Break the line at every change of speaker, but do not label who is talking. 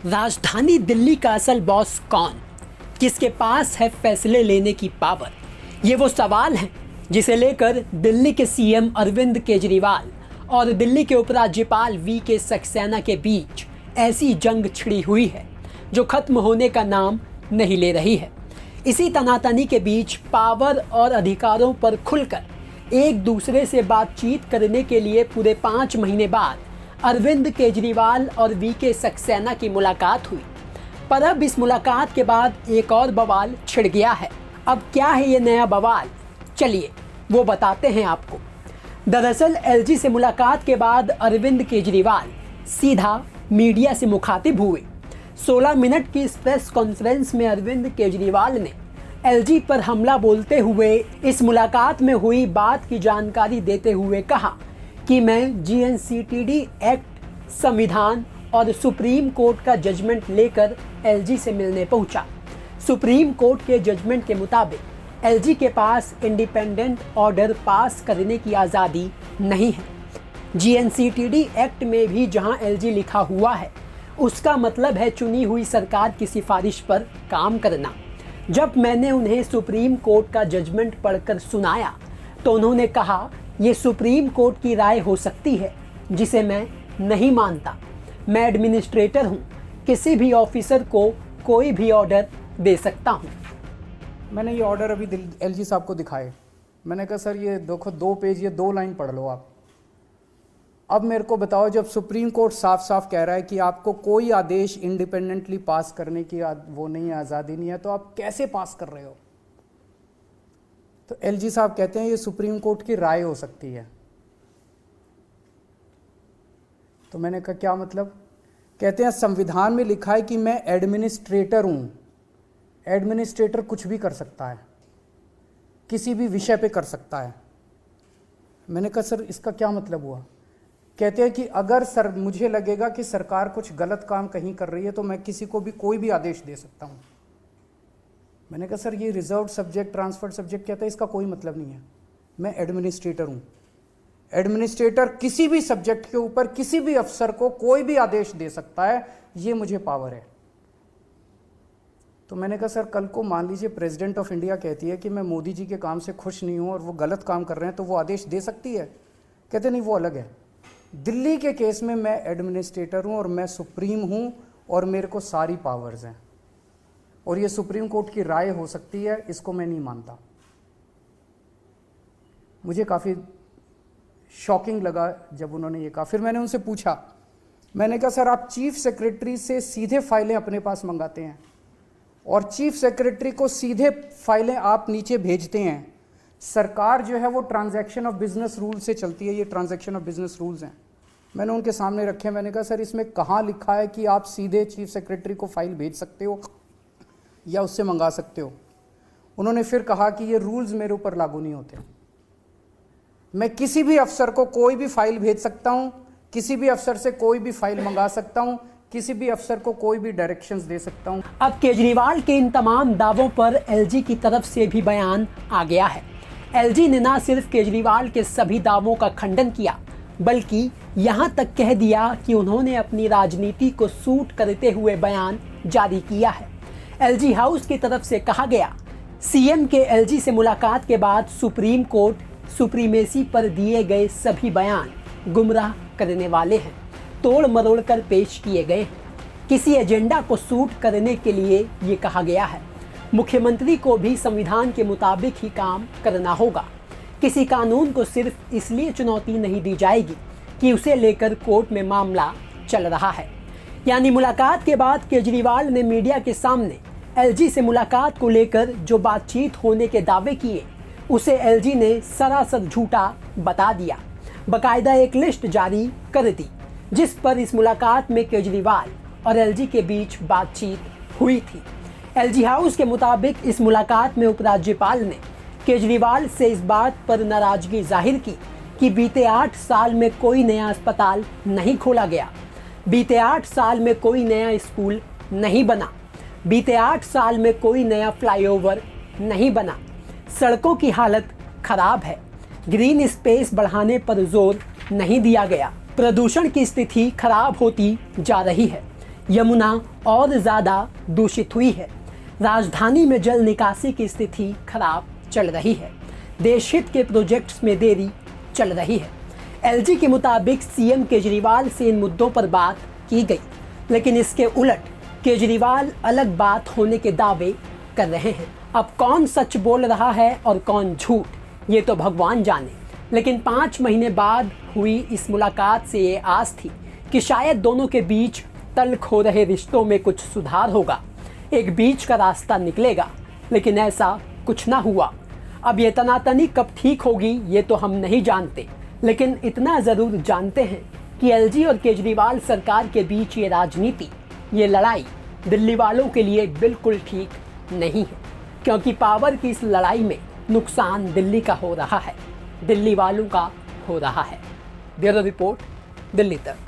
राजधानी दिल्ली का असल बॉस कौन, किसके पास है फैसले लेने की पावर? ये वो सवाल है जिसे लेकर दिल्ली के सीएम अरविंद केजरीवाल और दिल्ली के उपराज्यपाल वीके सक्सेना के बीच ऐसी जंग छिड़ी हुई है जो खत्म होने का नाम नहीं ले रही है। इसी तनातनी के बीच पावर और अधिकारों पर खुलकर एक दूसरे से बातचीत करने के लिए पूरे 5 महीने बाद अरविंद केजरीवाल और वीके सक्सेना की मुलाकात हुई। पर अब इस मुलाकात के बाद एक और बवाल छिड़ गया है। अब क्या है ये नया बवाल, चलिए वो बताते हैं आपको। दरअसल एलजी से मुलाकात के बाद अरविंद केजरीवाल सीधा मीडिया से मुखातिब हुए। 16 मिनट की इस प्रेस कॉन्फ्रेंस में अरविंद केजरीवाल ने एलजी पर हमला बोलते हुए इस मुलाकात में हुई बात की जानकारी देते हुए कहा कि मैं जीएनसीटीडी एक्ट, संविधान और सुप्रीम कोर्ट का जजमेंट लेकर एलजी से मिलने पहुंचा। सुप्रीम कोर्ट के जजमेंट के मुताबिक एलजी के पास इंडिपेंडेंट ऑर्डर पास करने की आज़ादी नहीं है। जीएनसीटीडी एक्ट में भी जहां एलजी लिखा हुआ है उसका मतलब है चुनी हुई सरकार की सिफारिश पर काम करना। जब मैंने उन्हें सुप्रीम कोर्ट का जजमेंट पढ़कर सुनाया तो उन्होंने कहा ये सुप्रीम कोर्ट की राय हो सकती है जिसे मैं नहीं मानता। मैं एडमिनिस्ट्रेटर हूँ, किसी भी ऑफिसर को कोई भी ऑर्डर दे सकता हूँ।
मैंने ये ऑर्डर अभी एलजी साहब को दिखाए। मैंने कहा सर ये देखो 2 पेज, ये 2 लाइन पढ़ लो आप। अब मेरे को बताओ, जब सुप्रीम कोर्ट साफ साफ कह रहा है कि आपको कोई आदेश इंडिपेंडेंटली पास करने की वो नहीं है, आज़ादी नहीं है, तो आप कैसे पास कर रहे हो? तो एलजी साहब कहते हैं ये सुप्रीम कोर्ट की राय हो सकती है। तो मैंने कहा क्या मतलब? कहते हैं संविधान में लिखा है कि मैं एडमिनिस्ट्रेटर हूं। एडमिनिस्ट्रेटर कुछ भी कर सकता है, किसी भी विषय पे कर सकता है। मैंने कहा सर इसका क्या मतलब हुआ? कहते हैं कि अगर मुझे लगेगा कि सरकार कुछ गलत काम कहीं कर रही है तो मैं किसी को भी कोई भी आदेश दे सकता हूं। मैंने कहा सर ये रिजर्व सब्जेक्ट, ट्रांसफर्ड सब्जेक्ट कहता है, इसका कोई मतलब नहीं है। मैं एडमिनिस्ट्रेटर हूं। एडमिनिस्ट्रेटर किसी भी सब्जेक्ट के ऊपर किसी भी अफसर को कोई भी आदेश दे सकता है, ये मुझे पावर है। तो मैंने कहा सर कल को मान लीजिए प्रेसिडेंट ऑफ इंडिया कहती है कि मैं मोदी जी के काम से खुश नहीं हूं और वो गलत काम कर रहे हैं, तो वो आदेश दे सकती है? कहते नहीं, वो अलग है। दिल्ली के केस में मैं एडमिनिस्ट्रेटर हूं और मैं सुप्रीम हूं और मेरे को सारी पावर्स हैं और ये सुप्रीम कोर्ट की राय हो सकती है, इसको मैं नहीं मानता। मुझे काफ़ी शॉकिंग लगा जब उन्होंने ये कहा। फिर मैंने उनसे पूछा, मैंने कहा सर आप चीफ सेक्रेटरी से सीधे फाइलें अपने पास मंगाते हैं और चीफ सेक्रेटरी को सीधे फाइलें आप नीचे भेजते हैं। सरकार जो है वो ट्रांजैक्शन ऑफ बिजनेस रूल से चलती है, ये ट्रांजैक्शन ऑफ बिजनेस रूल्स हैं। मैंने उनके सामने रखे। मैंने कहा सर इसमें कहाँ लिखा है कि आप सीधे चीफ सेक्रेटरी को फाइल भेज सकते हो या उससे मंगा सकते हो? उन्होंने फिर कहा कि ये रूल्स मेरे ऊपर लागू नहीं होते। मैं किसी भी अफसर को कोई भी फाइल भेज सकता हूं, किसी भी अफसर से कोई भी फाइल मंगा सकता हूं, किसी भी अफसर को कोई भी डायरेक्शंस दे सकता हूं।
अब केजरीवाल के इन तमाम दावों पर एलजी की तरफ से भी बयान आ गया है। एलजी ने न सिर्फ केजरीवाल के सभी दावों का खंडन किया बल्कि यहां तक कह दिया कि उन्होंने अपनी राजनीति को सूट करते हुए बयान जारी किया है। एलजी हाउस की तरफ से कहा गया, सीएम के एलजी से मुलाकात के बाद सुप्रीम कोर्ट सुप्रीमेसी पर दिए गए सभी बयान गुमराह करने वाले हैं, तोड़ मरोड़ कर पेश किए गए हैं। किसी एजेंडा को सूट करने के लिए ये कहा गया है। मुख्यमंत्री को भी संविधान के मुताबिक ही काम करना होगा। किसी कानून को सिर्फ इसलिए चुनौती नहीं दी जाएगी कि उसे लेकर कोर्ट में मामला चल रहा है। यानी मुलाकात के बाद केजरीवाल ने मीडिया के सामने एलजी से मुलाकात को लेकर जो बातचीत होने के दावे किए उसे एलजी ने सरासर झूठा बता दिया। बकायदा एक लिस्ट जारी कर दी जिस पर इस मुलाकात में केजरीवाल और एलजी के बीच बातचीत हुई थी। एलजी हाउस के मुताबिक इस मुलाकात में उपराज्यपाल ने केजरीवाल से इस बात पर नाराजगी जाहिर की कि बीते 8 साल में कोई नया अस्पताल नहीं खोला गया, बीते 8 साल में कोई नया स्कूल नहीं बना, बीते 8 साल में कोई नया फ्लाईओवर नहीं बना, सड़कों की हालत खराब है, ग्रीन स्पेस बढ़ाने पर जोर नहीं दिया गया, प्रदूषण की स्थिति खराब होती जा रही है। यमुना और ज़्यादा दूषित हुई है। राजधानी में जल निकासी की स्थिति खराब चल रही है। देश हित के प्रोजेक्ट्स में देरी चल रही है। एलजी के मुताबिक सीएम केजरीवाल से इन मुद्दों पर बात की गई, लेकिन इसके उलट केजरीवाल अलग बात होने के दावे कर रहे हैं। अब कौन सच बोल रहा है और कौन झूठ, ये तो भगवान जाने। लेकिन 5 महीने बाद हुई इस मुलाकात से ये आस थी कि शायद दोनों के बीच तल्ख हो रहे रिश्तों में कुछ सुधार होगा, एक बीच का रास्ता निकलेगा, लेकिन ऐसा कुछ ना हुआ। अब ये तनातनी कब ठीक होगी ये तो हम नहीं जानते, लेकिन इतना ज़रूर जानते हैं कि एलजी और केजरीवाल सरकार के बीच ये राजनीति, ये लड़ाई दिल्ली वालों के लिए बिल्कुल ठीक नहीं है, क्योंकि पावर की इस लड़ाई में नुकसान दिल्ली का हो रहा है, दिल्ली वालों का हो रहा है। ब्यूरो रिपोर्ट, दिल्ली तक।